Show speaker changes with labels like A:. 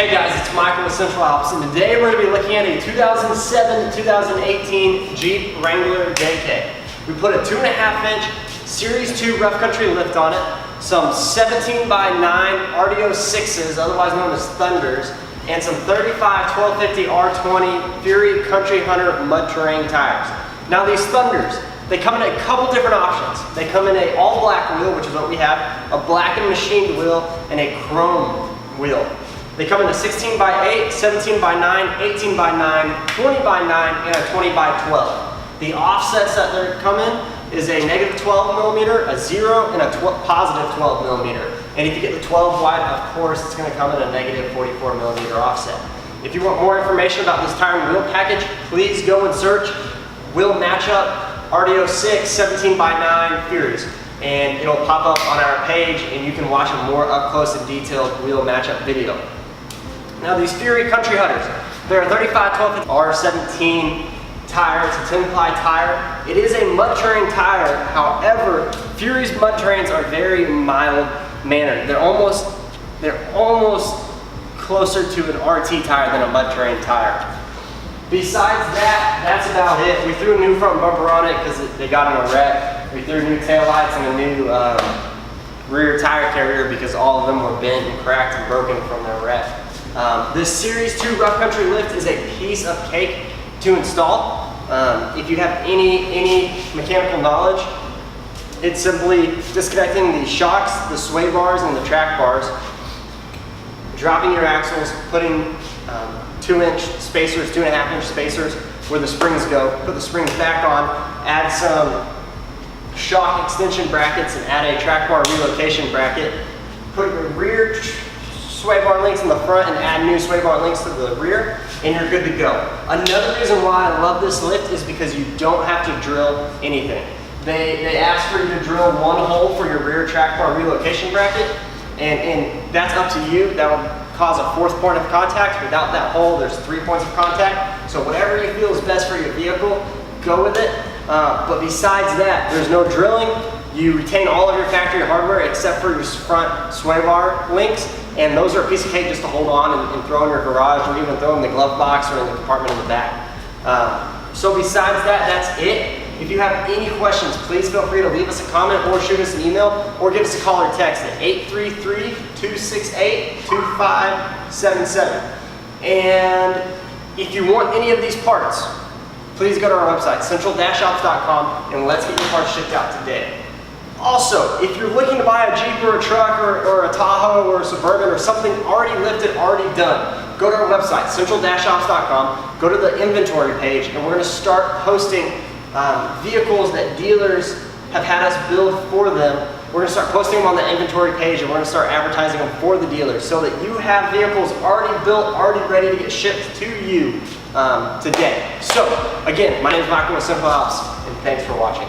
A: Hey guys, it's Michael with Central Alps, and today we're going to be looking at a 2007 to 2018 Jeep Wrangler JK. We put a 2.5-inch Series 2 rough country lift on it, some 17 by 9 RDOG, otherwise known as Thunders, and some 35 1250 R20 Fury Country Hunter mud terrain tires. Now these Thunders, they come in a couple different options. They come in a all black wheel, which is what we have, a black and machined wheel, and a chrome wheel. They come in a 16 by 8, 17 by 9, 18 by 9, 20 by 9, and a 20 by 12. The offsets that they come in is a negative 12 millimeter, a 0, and a positive 12 millimeter. And if you get the 12 wide, of course, it's going to come in a negative 44 millimeter offset. If you want more information about this tire and wheel package, please go and search wheel matchup RDOG 17 by 9 Furies. And it'll pop up on our page and you can watch a more up close and detailed wheel matchup video. Now these Fury Country Hunters, they're a 35 12 R17 tire, it's a 10 ply tire. It is a mud terrain tire, however, Fury's mud terrains are very mild mannered. They're almost closer to an RT tire than a mud terrain tire. Besides that, that's about it. We threw a new front bumper on it because they got in a wreck. We threw new taillights and a new rear tire carrier because all of them were bent and cracked and broken from their wreck. This Series 2 rough country lift is a piece of cake to install. If you have any mechanical knowledge, it's simply disconnecting the shocks, the sway bars, and the track bars, dropping your axles, putting 2-inch spacers, 2.5-inch spacers where the springs go, put the springs back on, add some shock extension brackets and add a track bar relocation bracket, put your rear sway bar links in the front and add new sway bar links to the rear, and you're good to go. Another reason why I love this lift is because you don't have to drill anything. They ask for you to drill one hole for your rear track bar relocation bracket, and that's up to you. That will cause a 4th point of contact. Without that hole, there's 3 points of contact. So whatever you feel is best for your vehicle, go with it. But besides that, there's no drilling. You retain all of your factory hardware except for your front sway bar links, and those are a piece of cake just to hold on and throw in your garage, or even throw in the glove box or in the compartment in the back. So besides that, that's it. If you have any questions, please feel free to leave us a comment or shoot us an email or give us a call or text at 833-268-2577. And if you want any of these parts, please go to our website, central-alps.com, and let's get your parts shipped out today. Also, if you're looking to buy a Jeep or a truck or a Tahoe or a Suburban or something already lifted, already done, go to our website, central-alps.com, go to the inventory page, and we're going to start posting vehicles that dealers have had us build for them. We're going to start posting them on the inventory page, and we're going to start advertising them for the dealers so that you have vehicles already built, already ready to get shipped to you today. So, again, my name is Michael with Central Alps, and thanks for watching.